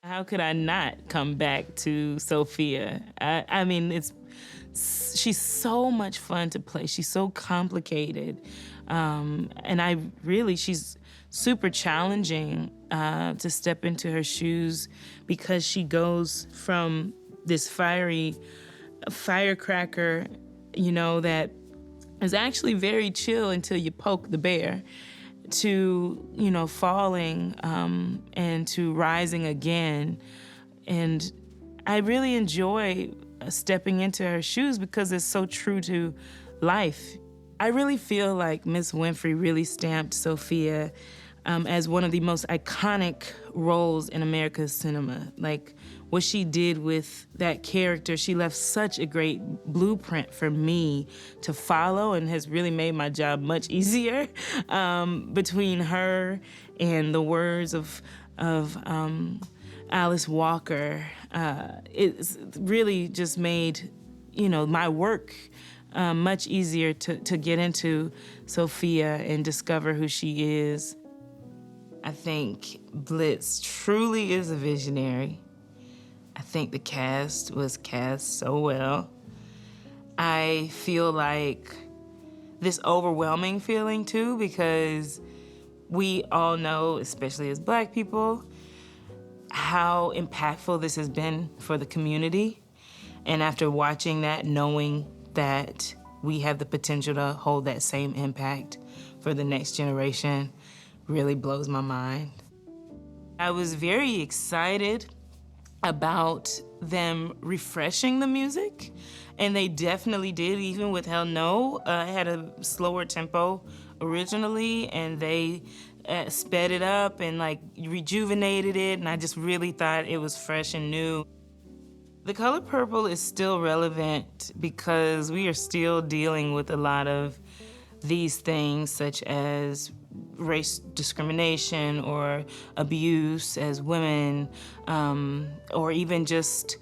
How could I not come back to Sophia? I mean, she's so much fun to play. She's so complicated, and she's super challenging to step into her shoes because she goes from this fiery firecracker, that is actually very chill until you poke the bear, to falling and to rising again. And I really enjoy stepping into her shoes because it's so true to life. I really feel like Miss Winfrey really stamped Sophia as one of the most iconic roles in America's cinema. Like, what she did with that character, she left such a great blueprint for me to follow and has really made my job much easier. Between her and the words of Alice Walker, it's really just made, my work much easier to get into Sophia and discover who she is. I think Blitz truly is a visionary. I think the cast was cast so well. I feel like this overwhelming feeling too, because we all know, especially as Black people, how impactful this has been for the community. And after watching that, knowing that we have the potential to hold that same impact for the next generation really blows my mind. I was very excited about them refreshing the music, and they definitely did, even with Hell No. It had a slower tempo originally, and they sped it up and rejuvenated it, and I just really thought it was fresh and new. The color purple is still relevant because we are still dealing with a lot of these things, such as race discrimination or abuse as women, or even just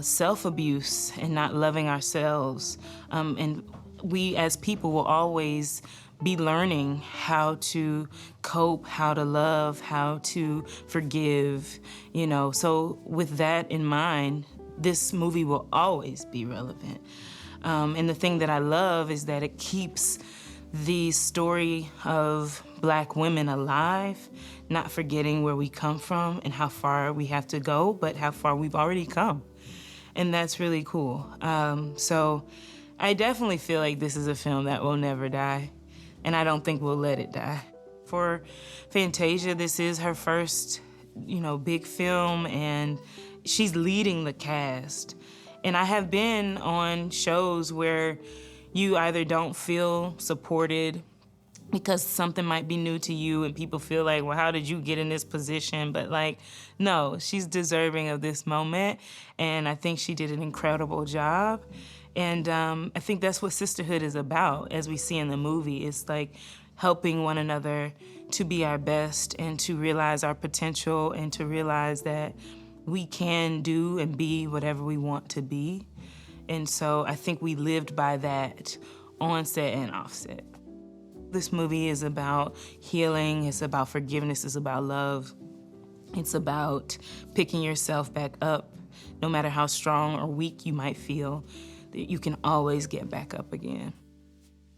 self-abuse and not loving ourselves. And we as people will always be learning how to cope, how to love, how to forgive, So with that in mind, this movie will always be relevant. And the thing that I love is that it keeps the story of Black women alive, not forgetting where we come from and how far we have to go, but how far we've already come. And that's really cool. So I definitely feel like this is a film that will never die, and I don't think we'll let it die. For Fantasia, this is her first, big film, and she's leading the cast. And I have been on shows where you either don't feel supported because something might be new to you and people feel like, well, how did you get in this position? But no, she's deserving of this moment, and I think she did an incredible job. And I think that's what sisterhood is about, as we see in the movie. It's helping one another to be our best and to realize our potential and to realize that we can do and be whatever we want to be. And so I think we lived by that on set and off set. This movie is about healing, it's about forgiveness, it's about love. It's about picking yourself back up, no matter how strong or weak you might feel, that you can always get back up again.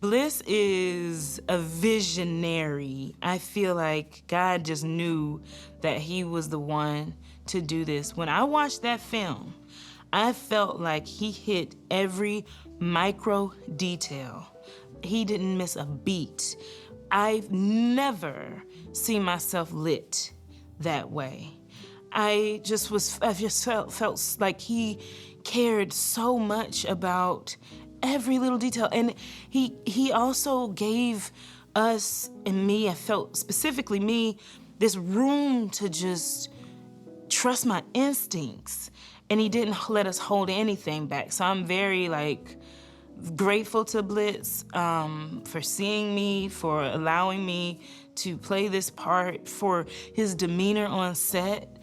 Bliss is a visionary. I feel like God just knew that he was the one to do this. When I watched that film, I felt like he hit every micro detail. He didn't miss a beat. I've never seen myself lit that way. I just felt like he cared so much about every little detail. And he also gave us and me, I felt specifically me, this room to just trust my instincts. And he didn't let us hold anything back. So I'm very grateful to Blitz for seeing me, for allowing me to play this part, for his demeanor on set.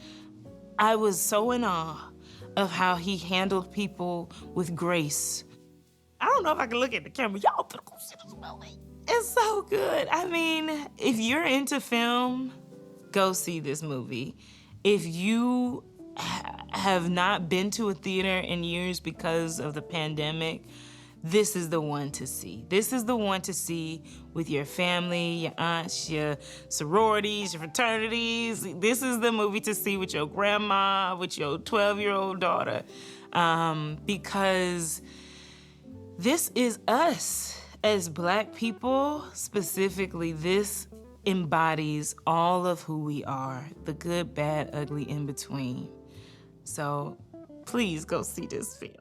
I was so in awe of how he handled people with grace. I don't know if I can look at the camera. Y'all better go see this movie. It's so good. I mean, if you're into film, go see this movie. If you have not been to a theater in years because of the pandemic, this is the one to see. This is the one to see with your family, your aunts, your sororities, your fraternities. This is the movie to see with your grandma, with your 12-year-old daughter, because this is us as Black people. Specifically, this embodies all of who we are, the good, bad, ugly, in between. So please go see this film.